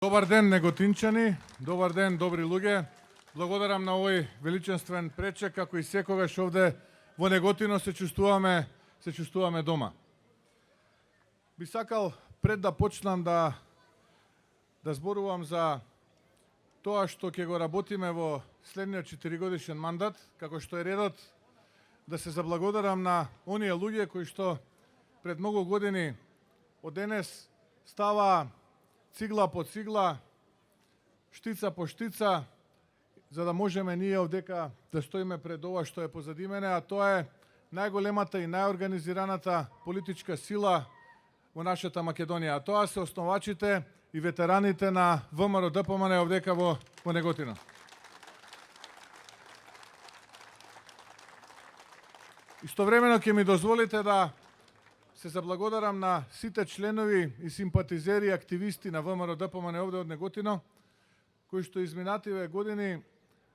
Добар ден, неготинчани, добар ден, добри луѓе. Благодарам на овој величествен пречек, како и секогаш овде во Неготино се чувствуваме дома. Би сакал пред да почнам да зборувам за тоа што ќе го работиме во следниот 4-годишен мандат, како што е редот да се заблагодарам на оние луѓе кои што пред многу години од денес става цигла по цигла, штица по штица, за да можеме ние овдека да стоиме пред ова што е позади мене, а тоа е најголемата и најорганизираната политичка сила во нашата Македонија. А тоа се основачите и ветераните на ВМРО ДПМН овдека во Неготино. Истовремено ќе ми дозволите да се заблагодарам на сите членови и симпатизери и активисти на ВМРО ДПМН овде од Неготино, кои што изминативе години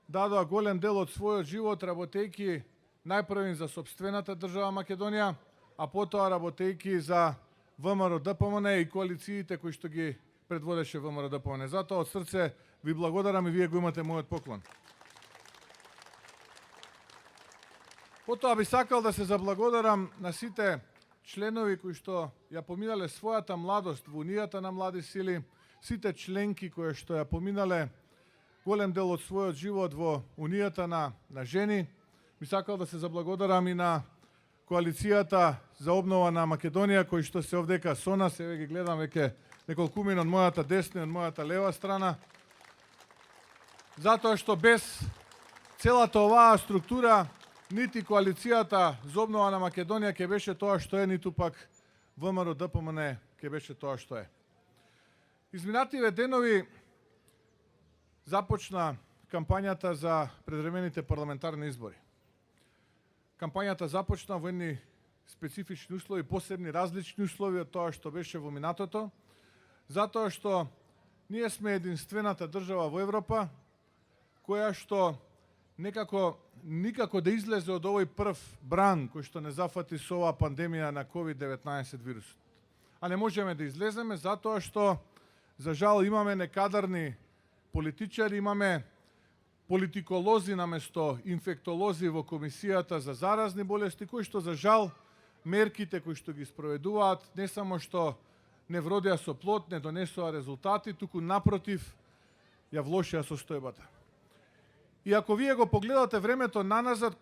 дадоа голем дел од својот живот работејќи најпрвин за сопствената држава Македонија, а потоа работејќи за ВМРО ДПМН и коалициите кои што ги предводеше ВМРО ДПМН. Затоа од срце ви благодарам и вие го имате мојот поклон. Потоа би сакал да се заблагодарам на сите членови кои што ја поминале својата младост во Унијата на млади сили, сите членки кои што ја поминале голем дел од својот живот во Унијата на жени. Би сакал да се заблагодарам и на коалицијата за обнова на Македонија кои што се овдека со нас, еве ги гледам веќе неколкумина од мојата десна и од мојата лева страна. Затоа што без целата оваа структура нити коалицијата за обнова на Македонија ќе беше тоа што е, ниту пак ВМРО ДПМН ќе беше тоа што е. Изминативе денови започна кампањата за предвремените парламентарни избори. Кампањата започна во едни специфични услови, посебни различни услови од тоа што беше во минатото, затоа што ние сме единствената држава во Европа која што никако да излезе од овој прв бран кој што не зафати со оваа пандемија на COVID-19 вирусот. А не можеме да излеземе затоа што, за жал, имаме некадарни политичари, имаме политиколози наместо инфектолози во Комисијата за заразни болести, кои што, за жал, мерките кои што ги спроведуваат не само што не вродеа со плод, не донесоа резултати, туку напротив ја влошија состојбата. И ако вие го погледате времето наназад,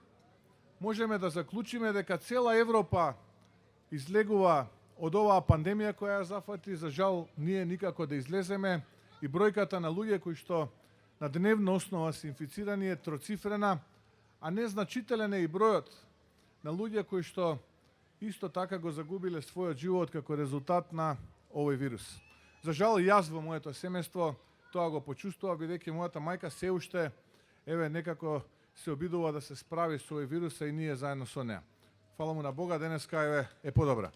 можеме да заклучиме дека цела Европа излегува од оваа пандемија која ја зафати. За жал, ние никако да излеземе и бројката на луѓе кои што на дневна основа се инфицирани е троцифрена, а незначителен е и бројот на луѓе кои што исто така го загубиле својот живот како резултат на овој вирус. За жал, и јас во моето семејство тоа го почувствував, бидејќи мојата мајка се уште некако се обидува да се справи со овој вирус, и ние заедно со неа. Фала му на Бога, денеска е подобра.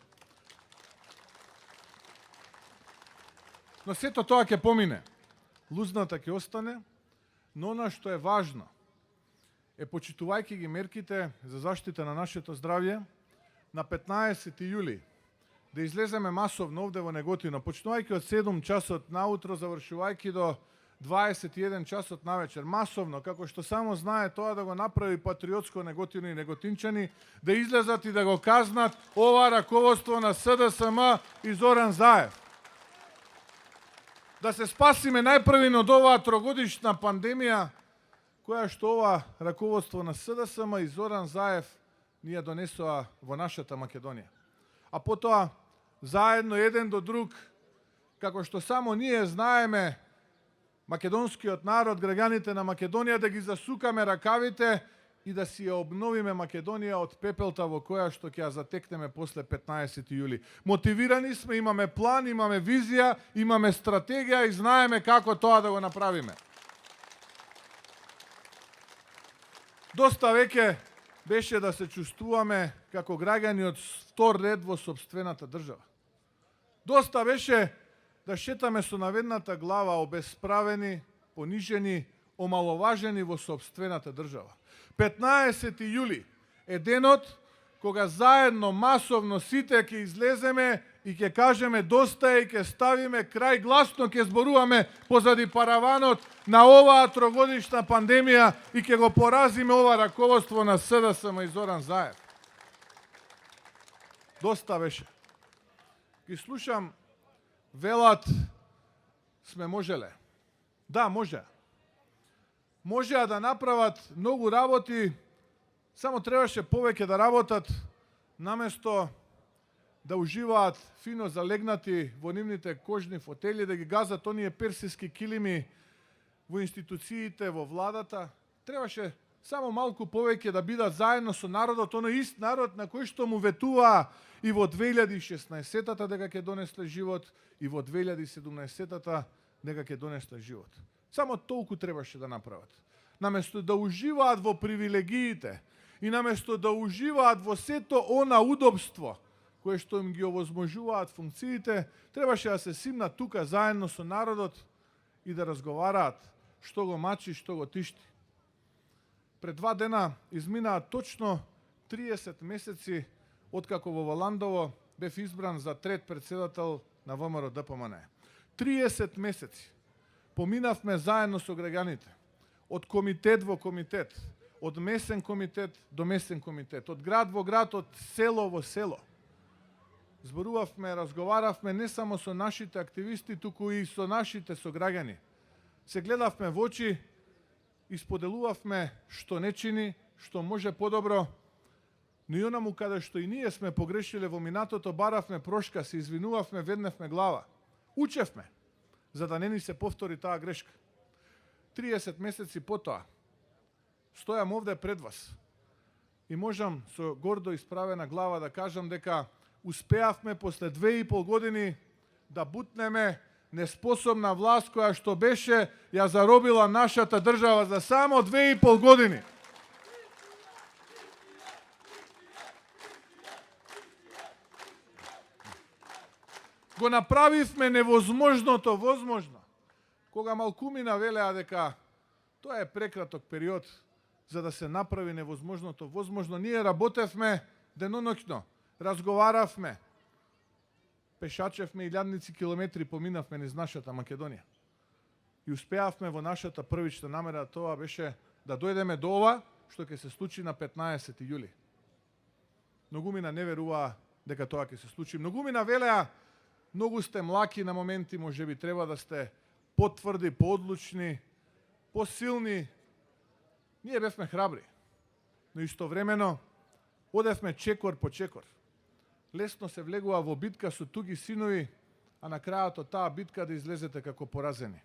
Но сето тоа ќе помине. Лузната ќе остане, но она што е важно е, почитувајќи ги мерките за заштита на нашето здравје, на 15 јули да излеземе масовно овде во Неготино, почнувајќи од 7 часот наутро, завршувајќи до 21 часот навечер, масовно, како што само знае тоа да го направи патриотско Неготино и неготинчани, да излезат и да го казнат ова раководство на СДСМ и Зоран Заев. Да се спасиме најпрвин од оваа трогодишна пандемија, која што ова раководство на СДСМ и Зоран Заев ни ја донесоа во нашата Македонија. А потоа, заедно еден до друг, како што само ние знаеме, македонскиот народ, граѓаните на Македонија, да ги засукаме ракавите и да си ја обновиме Македонија од пепелта во која што ќе ја затекнеме после 15 јули. Мотивирани сме, имаме план, имаме визија, имаме стратегија и знаеме како тоа да го направиме. Доста веќе беше да се чувствуваме како граѓани од втор ред во сопствената држава. Доста беше да шетаме со наведната глава, обесправени, понижени, омаловажени во сопствената држава. 15 јули е денот кога заедно масовно сите ќе излеземе и ќе кажеме доста е и ќе ставиме крај, гласно ќе зборуваме позади параванот на оваа трогодишна пандемија и ќе го поразиме ова раководство на СДСМ и Зоран Заев. Доста беше. Ги слушам, велат, сме можеле. Да, може. Можеа да направат многу работи, само требаше повеќе да работат, наместо да уживаат фино залегнати во нивните кожни фотели, да ги газат оние персиски килими во институциите, во владата. Требаше само малку повеќе да бидат заедно со народот, оној ист народ на кој што му ветуваа и во 2016-та дека ќе донесле живот, и во 2017-та дека ќе донесле живот. Само толку требаше да направат. Наместо да уживаат во привилегиите и наместо да уживаат во сето она удобство кое што им ги овозможуваат функциите, требаше да се симнат тука заедно со народот и да разговараат што го мачи, што го тишти. Пред 2 дена изминаа точно 30 месеци откако во Валандово бев избран за трет председател на ВМРО ДПМН. 30 месеци поминавме заедно со граѓаните, од комитет во комитет, од месен комитет до месен комитет, од град во град, од село во село. Зборувавме, разговаравме не само со нашите активисти, туку и со нашите сограѓани. Се гледавме во очи и споделувавме што не чини, што може подобро, но и онаму каде што и ние сме погрешиле во минатото, баравме прошка, се извинувавме, ведневме глава. Учевме, за да не ни се повтори таа грешка. 30 месеци потоа, стојам овде пред вас и можам со гордо исправена глава да кажам дека успеавме после 2,5 години да бутнеме неспособна власт која што беше ја заробила нашата држава за само 2,5 години. Го направивме невозможното возможно. Кога малкумина велеа дека тоа е прекраток период за да се направи невозможното возможно, ние работевме деноноќно, разговаравме, пешачевме илјадници километри поминавме низ нашата Македонија. И успеавме во нашата првична намера, тоа беше да дојдеме до ова што ќе се случи на 15 јули. Многумина не веруваа дека тоа ќе се случи. Многумина велеа, многу сте млаки на моменти, може би треба да сте потврди, поодлучни, посилни. Ние бевме храбри, но истовремено одевме чекор по чекор. Лесно се влегува во битка со туги синови, а на крајот од таа битка да излезете како поразени.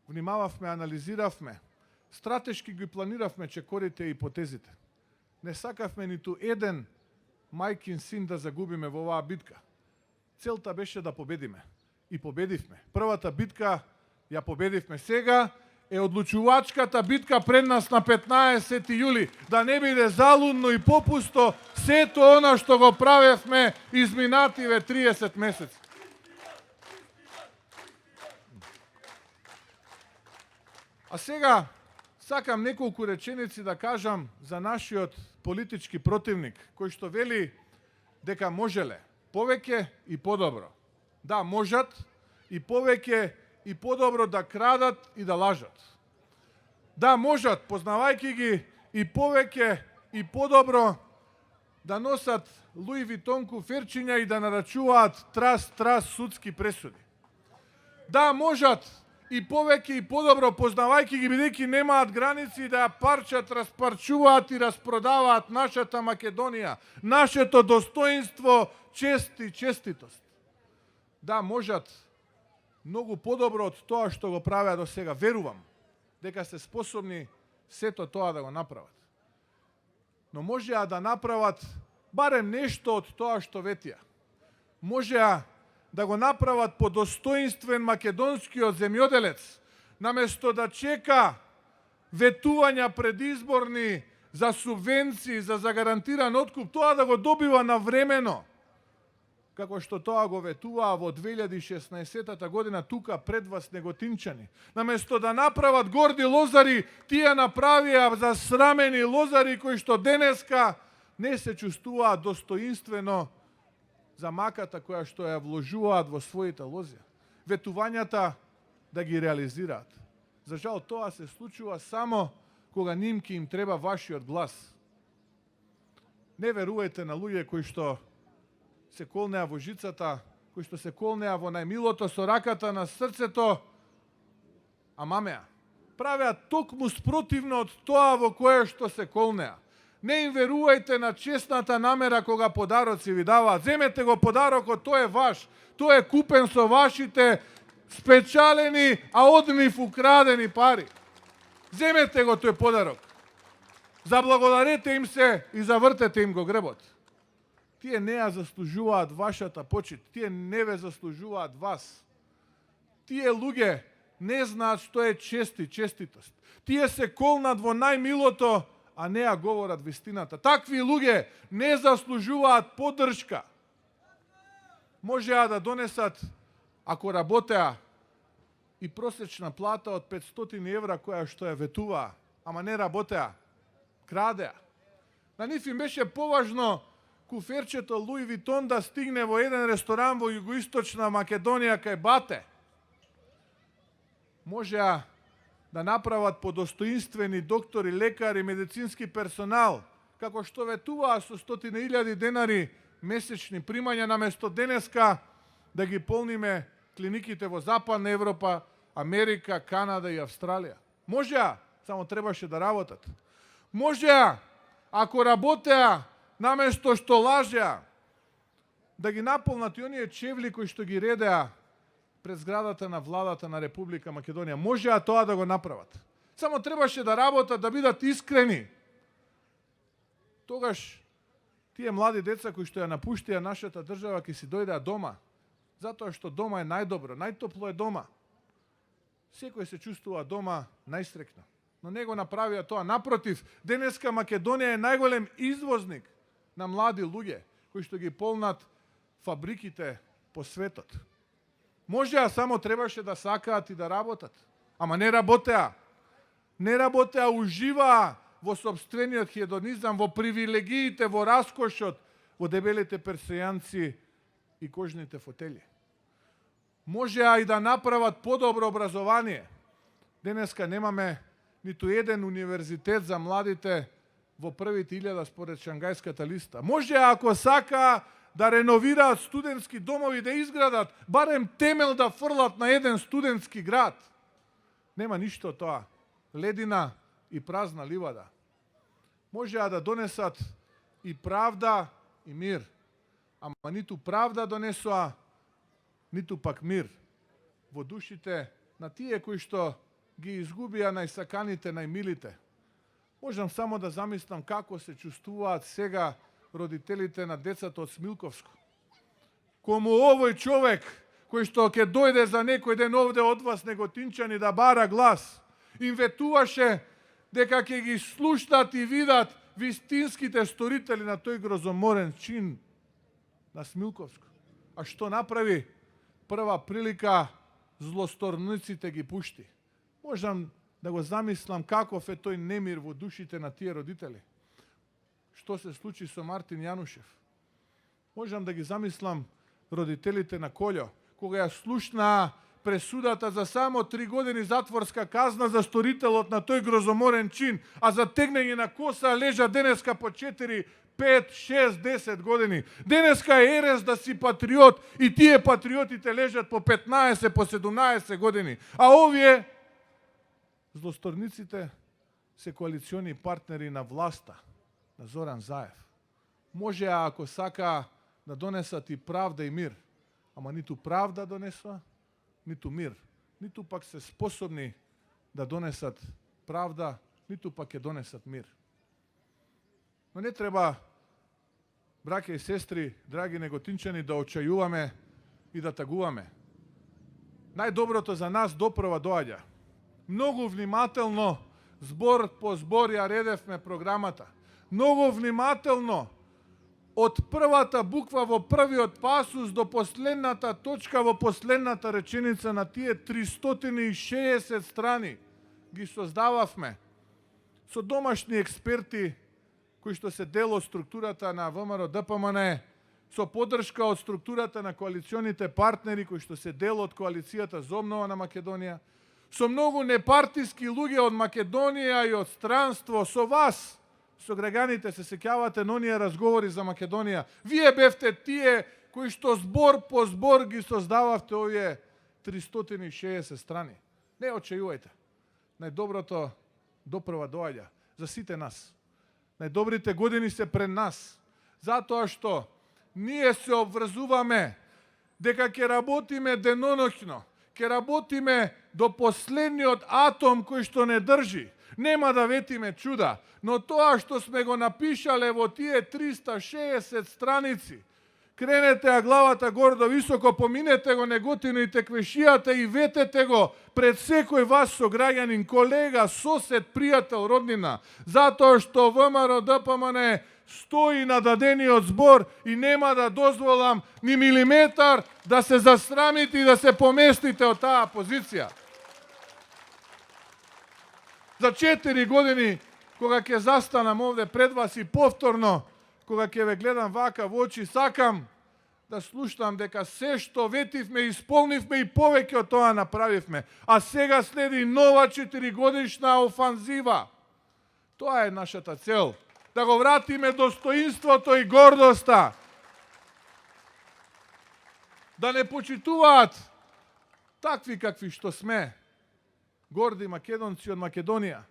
Внимававме, анализиравме, стратешки ги планиравме чекорите и потезите. Не сакавме ниту еден мајкин син да загубиме во оваа битка. Целта беше да победиме. И победивме. Првата битка ја победивме. Сега е одлучувачката битка пред нас на 15 јули. Да не биде залудно и попусто сето она што го правевме изминативе 30 месеци. А сега сакам неколку реченици да кажам за нашиот политички противник, кој што вели дека можеле повеќе и подобро. Да, можат и повеќе и подобро да крадат и да лажат. Да, можат, познавајќи ги, и повеќе и подобро да носат Луи Витонку ферчиња и да нарачуваат трас судски пресуди. Да, можат и повеќе и подобро, познавајќи ги, бидејќи немаат граници, да ја парчат, распарчуваат и распродаваат нашата Македонија, нашето достоинство, чест и честитост. Да, можат многу подобро од тоа што го правеа до сега. Верувам дека се способни сето тоа да го направат. Но можеа да направат барем нешто од тоа што ветија. Можеа да го направат по достоинствен македонскиот земјоделец, наместо да чека ветувања предизборни за субвенции, за загарантиран откуп, тоа да го добива навремено, како што тоа го ветуваа во 2016 година тука пред вас неготинчани. Наместо да направат горди лозари, тие направија засрамени лозари кои што денеска не се чувствуваат достоинствено за маката која што ја вложуваат во своите лозја, ветувањата да ги реализираат. За жал, тоа се случува само кога нимки им треба вашиот глас. Не верувајте на луѓе кои што се колнеа во жицата, кои што се колнеа во најмилото со раката на срцето, а мамеа. Правеа токму спротивно од тоа во кое што се колнеа. Не им верувајте на честната намера кога подароци ви даваат. Земете го подарокот, тој е ваш. Тој е купен со вашите спечалени, а однив украдени пари. Земете го тој подарок. Заблагодарете им се и завртете им го гребот. Тие не ја заслужуваат вашата почит. Тие не ве заслужуваат вас. Тие луѓе не знаат што е чест и честитост. Тие се колнат во најмилото, а не ја говорат вистината. Такви луѓе не заслужуваат поддршка. Можеа да донесат, ако работеа, и просечна плата од 500 евра која што ја ветуваа, ама не работеа, крадеа. На нив им беше поважно куферчето Луи Витон да стигне во еден ресторан во југоисточна Македонија кај Бате. Можеа да направат подостоинствени доктори, лекари, медицински персонал, како што ветуваа со 100.000 денари месечни примања, наместо денеска да ги полниме клиниките во Западна Европа, Америка, Канада и Австралија. Можеа, само требаше да работат. Можеа, ако работеа, наместо што лажеа, да ги наполнат и оние чевли кои што ги редеа пред зградата на владата на Република Македонија. Можеа тоа да го направат. Само требаше да работат, да бидат искрени. Тогаш тие млади деца кои што ја напуштија нашата држава ќе си дојдеа дома, затоа што дома е најдобро, најтопло е дома. Секој се чувствува дома најстрекно. Но не го направија тоа. Напротив, денеска Македонија е најголем извозник на млади луѓе кои што ги полнат фабриките по светот. Можеа, само требаше да сакаат и да работат. Ама не работеа. Не работеа, уживаа во собствениот хедонизам, во привилегиите, во раскошот, во дебелите персејанци и кожните фотели. Можеа и да направат подобро образование. Денеска немаме ниту еден универзитет за младите во првите 1000 според Шангајската листа. Можеа, ако сакаа, да реновираат студентски домови, да изградат, барем темел да фрлат на еден студентски град. Нема ништо од тоа. Ледина и празна ливада. Можеа да донесат и правда и мир. Ама ниту правда донесоа, ниту пак мир во душите на тие кои што ги изгубија најсаканите, најмилите. Можам само да замислам како се чувствуваат сега родителите на децата од Смилковско. Кому овој човек, кој што ќе дојде за некој ден овде од вас, неготинчани, да бара глас, им ветуваше дека ќе ги слушнат и видат вистинските сторители на тој грозоморен чин на Смилковско. А што направи? Прва прилика злосторниците ги пушти. Можам да го замислам каков е тој немир во душите на тие родители. Што се случи со Мартин Јанушев? Можам да ги замислам родителите на Колјо, кога ја слушнаа пресудата за само 3 години затворска казна за сторителот на тој грозоморен чин, а за тегнење на коса лежа денеска по 4, 5, 6, 10 години. Денеска е ерес да си патриот и тие патриотите лежат по 15, по 17 години. А овие злосторниците се коалициони партнери на власта, на Зоран Заев. Можеа, ако сака, да донесат и правда и мир. Ама ниту правда донесоа, ниту мир. Ниту пак се способни да донесат правда, ниту пак ќе донесат мир. Но не треба, браќа и сестри, драги неготинчани, да очајуваме и да тагуваме. Најдоброто за нас допрва доаѓа. Многу внимателно, збор по збор ја редевме програмата. Многу внимателно, од првата буква во првиот пасус до последната точка во последната реченица на тие 360 страни ги создававме со домашни експерти кои што се дел од структурата на ВМРО ДПМН, со поддршка од структурата на коалиционите партнери кои што се дел од коалицијата за обнова на Македонија, со многу непартиски луѓе од Македонија и од странство, со вас, со граѓаните се сеќавате на оние разговори за Македонија. Вие бевте тие кои што збор по збор ги создававте овие 360 страни. Не очајувајте. Најдоброто допрва доаѓа за сите нас. Најдобрите години се пред нас. Затоа што ние се обврзуваме дека ќе работиме деноноќно, ќе работиме до последниот атом кој што не држи. Нема да ветиме чуда, но тоа што сме го напишале во тие 360 страници, кренете ја главата гордо високо, поминете го неготино и теквешијата и ветете го пред секој вас сограѓанин, колега, сосед, пријател, роднина, затоа што ВМРО ДПМН стои на дадениот збор и нема да дозволам ни милиметар да се засрамите и да се поместите од таа позиција. За 4 години, кога ќе застанам овде пред вас и повторно, кога ќе ве гледам вака во очи, сакам да слушам дека се што ветивме, исполнивме и повеќе од тоа направивме. А сега следи нова 4-годишна офанзива. Тоа е нашата цел. Да го вратиме достоинството и гордоста. Да не почитуваат такви какви што сме, горди македонци од Македонија.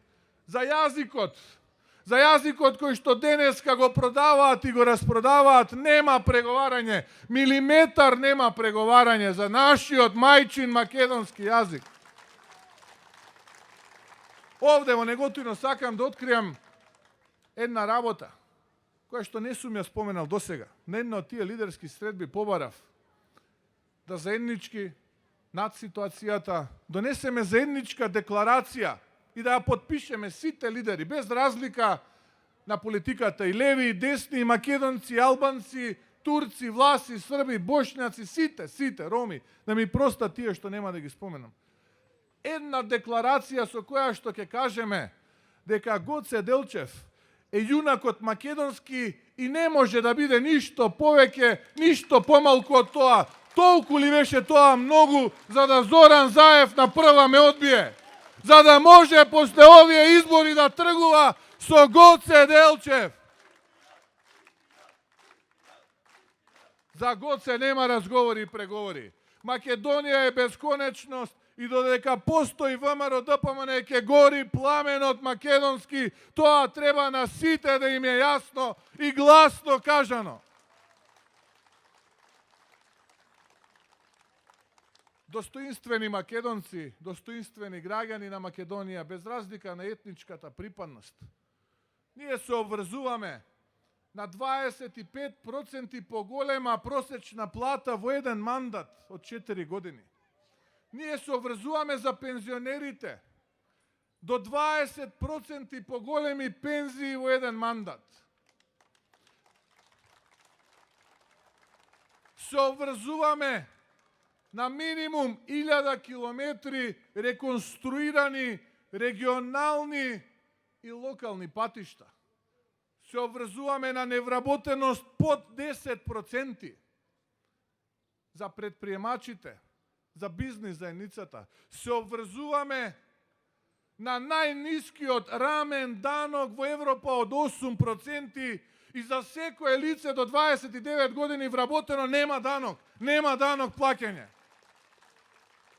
За јазикот кој што денеска го продаваат и го распродаваат, нема преговарање. Милиметар нема преговарање за нашиот мајчин македонски јазик. Овде во Неготино сакам да откриам една работа, која што не сум ја споменал досега. На една од тие лидерски средби побарав да заеднички над ситуацијата донесеме заедничка декларација и да ја подпишеме сите лидери, без разлика на политиката, и леви, и десни, и македонци, и албанци, турци, власи, срби, бошњаци, сите, роми, да ми простат тие што нема да ги споменам. Една декларација со која што ќе кажеме дека Гоце Делчев е јунакот македонски и не може да биде ништо повеќе, ништо помалку од тоа. Толку ли беше тоа многу за да Зоран Заев на прва ме одбие? За да може после овие избори да тргува со Гоце Делчев? За Гоце нема разговори и преговори. Македонија е бесконечност и додека постои ВМРО ДПМН ќе гори пламенот македонски, тоа треба на сите да им е јасно и гласно кажано. Достоинствени македонци, достоинствени граѓани на Македонија, без разлика на етничката припадност. Ние се обврзуваме на 25% поголема просечна плата во еден мандат од 4 години. Ние се обврзуваме за пензионерите до 20% поголеми пензии во еден мандат. Се обврзуваме на минимум 1000 километри реконструирани регионални и локални патишта. Се обврзуваме на невработеност под 10% за предприемачите, за бизнис заедницата. Се обврзуваме на најнискиот рамен данок во Европа од 8% и за секое лице до 29 години вработено нема данок плаќање.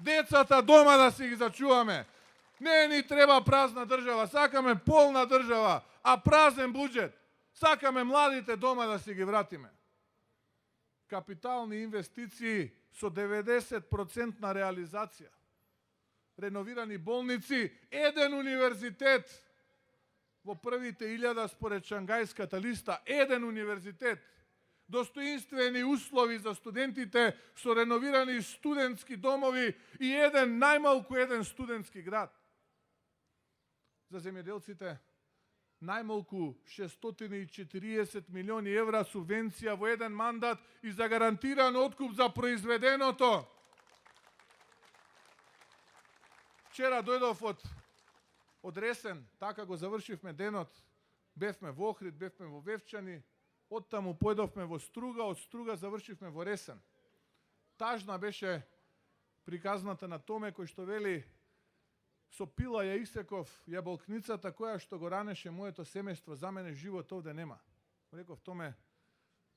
Децата дома да си ги зачуваме. Не ни треба празна држава, сакаме полна држава, а празен буџет. Сакаме младите дома да си ги вратиме. Капитални инвестиции со 90% на реализација. Реновирани болници, еден универзитет. Во првите 1000 според Шангајската листа, еден универзитет. Достоинствени услови за студентите со реновирани студентски домови и најмалку еден студентски град. За земјоделците најмалку 640 милиони евра субвенција во еден мандат и за гарантиран откуп за произведеното. Вчера дојдов од Ресен, така го завршивме денот. Бевме во Охрид, бевме во Вевчани, Оттаму појдовме во Струга, од Струга завршивме во Ресен. Тажна беше приказната на Томе кој што вели: со пила ја исеков јаболкницата која што го ранеше моето семејство, за мене живот овде нема. Реков: Томе,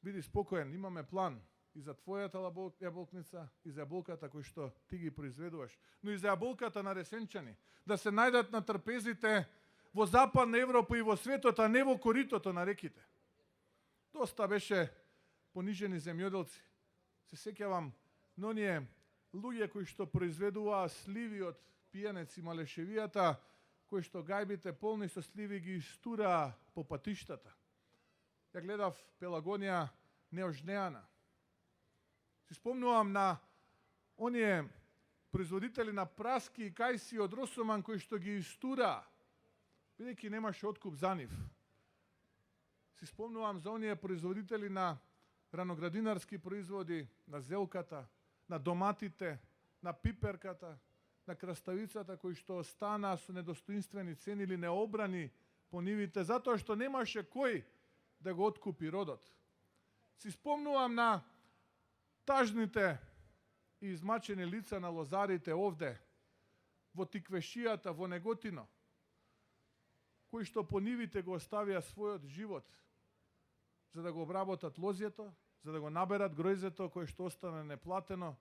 биди спокоен, имаме план и за твојата јаболкница, и за јаболката кој што ти ги произведуваш, но и за јаболката на ресенчани, да се најдат на трпезите во Западна Европа и во светот, а не во коритото на реките. Доста беше понижени земјоделци. Се сеќавам на оние луѓе кои што произведуваа сливи од пијанеци малешевијата, кои што гајбите полни со сливи ги истураа по патиштата. Ја гледав Пелагонија неожнеана. Си спомнувам на оние производители на праски и кајси од Росоман кои што ги истураа, бидејќи немаше откуп за нив. Си спомнувам за оние производители на раноградинарски производи, на зелката, на доматите, на пиперката, на краставицата, кои што останаа со недостоинствени цени или необрани по нивите, затоа што немаше кој да го откупи родот. Си спомнувам на тажните и измачени лица на лозарите овде, во Тиквешијата, во Неготино, кои што по нивите го оставија својот живот, за да го обработат лозјето, за да го наберат гројзето кое што остане неплатено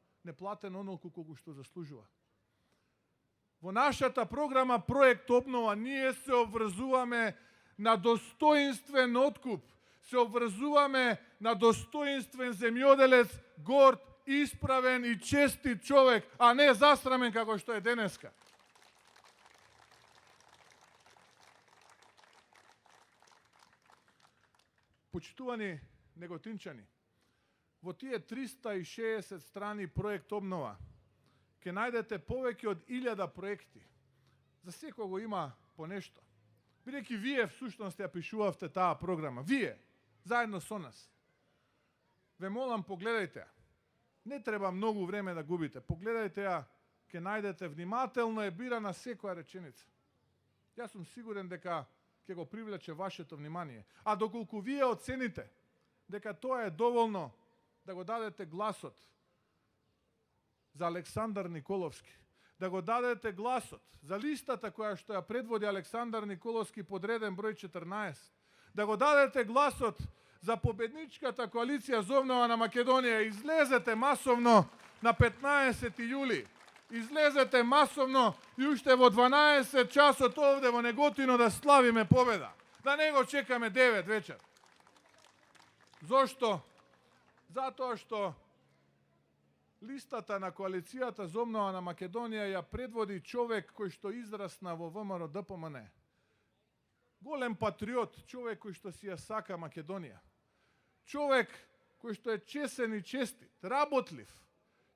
онолку колку што заслужува. Во нашата програма Проект Обнова ние се обврзуваме на достоинствен откуп, се обврзуваме на достоинствен земјоделец, горд, исправен и честит човек, а не засрамен како што е денеска. Почитувани неготинчани, во тие 360 страни Проект Обнова ќе најдете повеќе од 1000 проекти. За секого има по нешто. Бидејќи вие всушност ја пишувавте таа програма, вие, заедно со нас. Ве молам, погледајте ја. Не треба многу време да губите. Погледајте ја, ќе најдете, внимателно е бирана секоја реченица. Јас сум сигурен дека ќе го привлече вашето внимание. А доколку вие оцените дека тоа е доволно да го дадете гласот за Александар Николовски, да го дадете гласот за листата која што ја предводи Александар Николовски под реден број 14, да го дадете гласот за победничката коалиција за обнова на Македонија, излезете масовно на 15 јули. Излезете масовно и уште во 12 часот овде во Неготино да славиме победа. Да не го чекаме 9 вечер. Зошто? Затоа што листата на коалицијата за обнова на Македонија ја предводи човек кој што израсна во ВМРО ДПМН. Голем патриот, човек кој што си ја сака Македонија. Човек кој што е чесен и честит, работлив.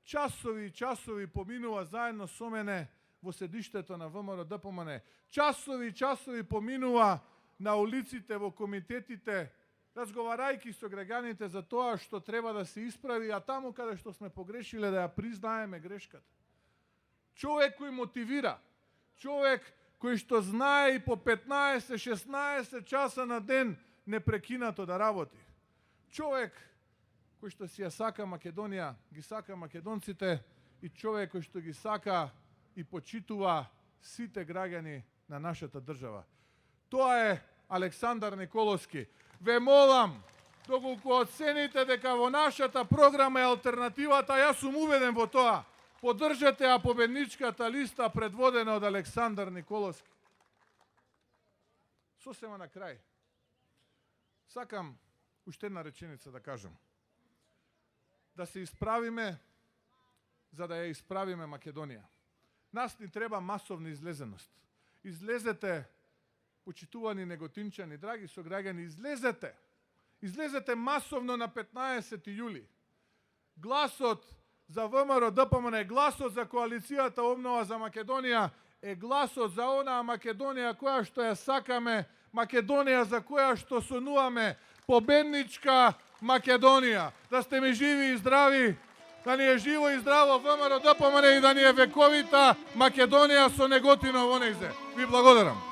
Часови и часови поминува заедно со мене во седиштето на ВМРО ДПМН. Часови и часови поминува на улиците, во комитетите, разговарајќи со граѓаните за тоа што треба да се исправи, а таму каде што сме погрешиле да ја признаеме грешката. Човек кој мотивира, човек кој што знае и по 15-16 часа на ден непрекинато да работи. Човек кој што си ја сака Македонија, ги сака македонците, и човек кој што ги сака и почитува сите граѓани на нашата држава. Тоа е Александар Николовски. Ве молам, доколку оцените дека во нашата програма е алтернативата, јас сум убеден во тоа, поддржете ја победничката листа предводена од Александар Николовски. Сосема на крај. Сакам уште една реченица да кажам. Да се исправиме, за да ја исправиме Македонија. Нас ни треба масовна излезеност. Излезете, почитувани неготинчани, драги сограѓани, излезете. Излезете масовно на 15 јули. Гласот за ВМРО ДПМН, гласот за коалицијата Обнова за Македонија е гласот за онаа Македонија која што ја сакаме, Македонија за која што сонуваме, победничка Македонија. Да сте ми живи и здрави, да ни е живо и здраво ВМРО ДПМН и да ни е вековита Македонија со Неготино во нејзе. Ви благодарам.